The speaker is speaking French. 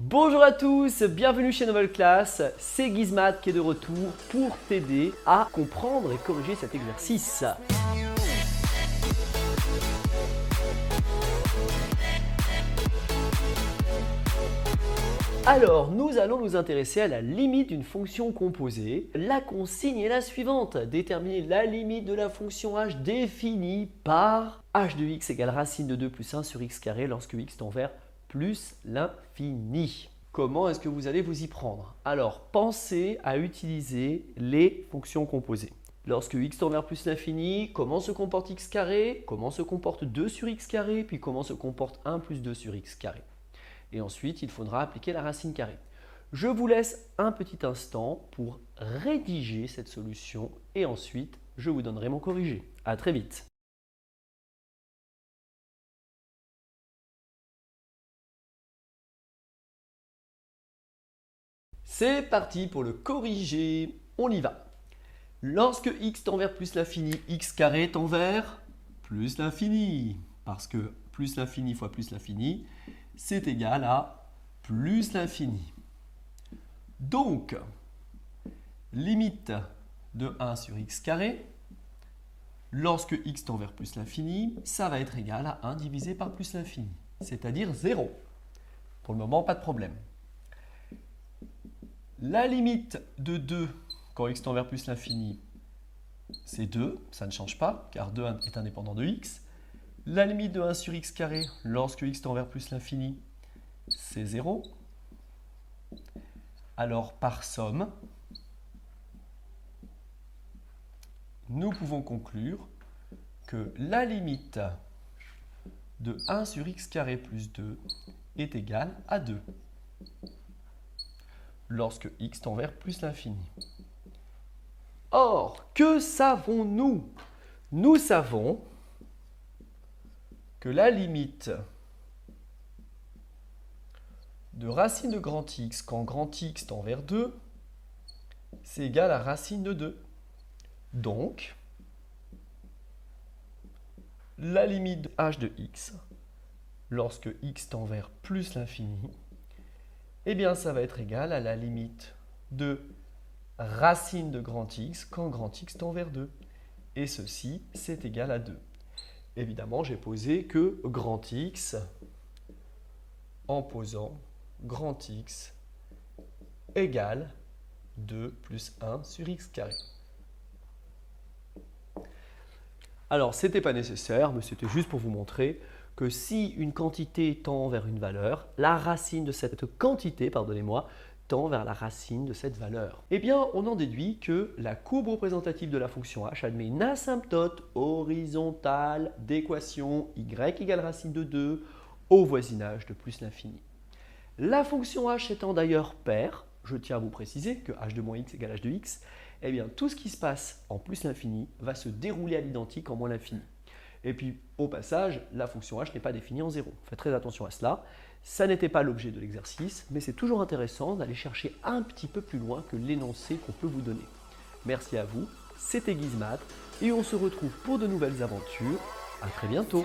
Bonjour à tous, bienvenue chez Nouvelle Classe, c'est Gizmat qui est de retour pour t'aider à comprendre et corriger cet exercice. Alors, nous allons nous intéresser à la limite d'une fonction composée. La consigne est la suivante, déterminer la limite de la fonction h définie par h de x égale racine de 2 plus 1 sur x carré lorsque x tend vers plus l'infini. Comment est-ce que vous allez vous y prendre? Alors, pensez à utiliser les fonctions composées. Lorsque x tend vers plus l'infini, comment se comporte x carré? Comment se comporte 2 sur x carré? Puis comment se comporte 1 plus 2 sur x carré? Et ensuite, il faudra appliquer la racine carrée. Je vous laisse un petit instant pour rédiger cette solution et ensuite, je vous donnerai mon corrigé. À très vite. C'est parti pour le corriger. On y va. Lorsque x tend vers plus l'infini, x carré tend vers plus l'infini. Parce que plus l'infini fois plus l'infini, c'est égal à plus l'infini. Donc, limite de 1 sur x carré, lorsque x tend vers plus l'infini, ça va être égal à 1 divisé par plus l'infini, c'est-à-dire 0. Pour le moment, pas de problème. La limite de 2 quand x tend vers plus l'infini, c'est 2, ça ne change pas, car 2 est indépendant de x. La limite de 1 sur x carré, lorsque x tend vers plus l'infini, c'est 0. Alors, par somme, nous pouvons conclure que la limite de 1 sur x carré plus 2 est égale à 2, lorsque x tend vers plus l'infini. Or, que savons-nous? Nous savons que la limite de racine de grand X quand grand X tend vers 2, c'est égal à racine de 2. Donc, la limite de h de x, lorsque x tend vers plus l'infini, eh bien ça va être égal à la limite de racine de grand X quand grand X tend vers 2. Et ceci, c'est égal à 2. Évidemment, j'ai posé que grand X en posant grand X égale 2 plus 1 sur x carré. Alors, ce n'était pas nécessaire, mais c'était juste pour vous montrer que si une quantité tend vers une valeur, la racine de cette quantité, pardonnez-moi, tend vers la racine de cette valeur. Eh bien, on en déduit que la courbe représentative de la fonction h admet une asymptote horizontale d'équation y égale racine de 2 au voisinage de plus l'infini. La fonction h étant d'ailleurs paire, je tiens à vous préciser que h de moins x égale h de x, eh bien tout ce qui se passe en plus l'infini va se dérouler à l'identique en moins l'infini. Et puis au passage, la fonction h n'est pas définie en 0. Faites très attention à cela. Ça n'était pas l'objet de l'exercice, mais c'est toujours intéressant d'aller chercher un petit peu plus loin que l'énoncé qu'on peut vous donner. Merci à vous, c'était Gizmat et on se retrouve pour de nouvelles aventures. À très bientôt.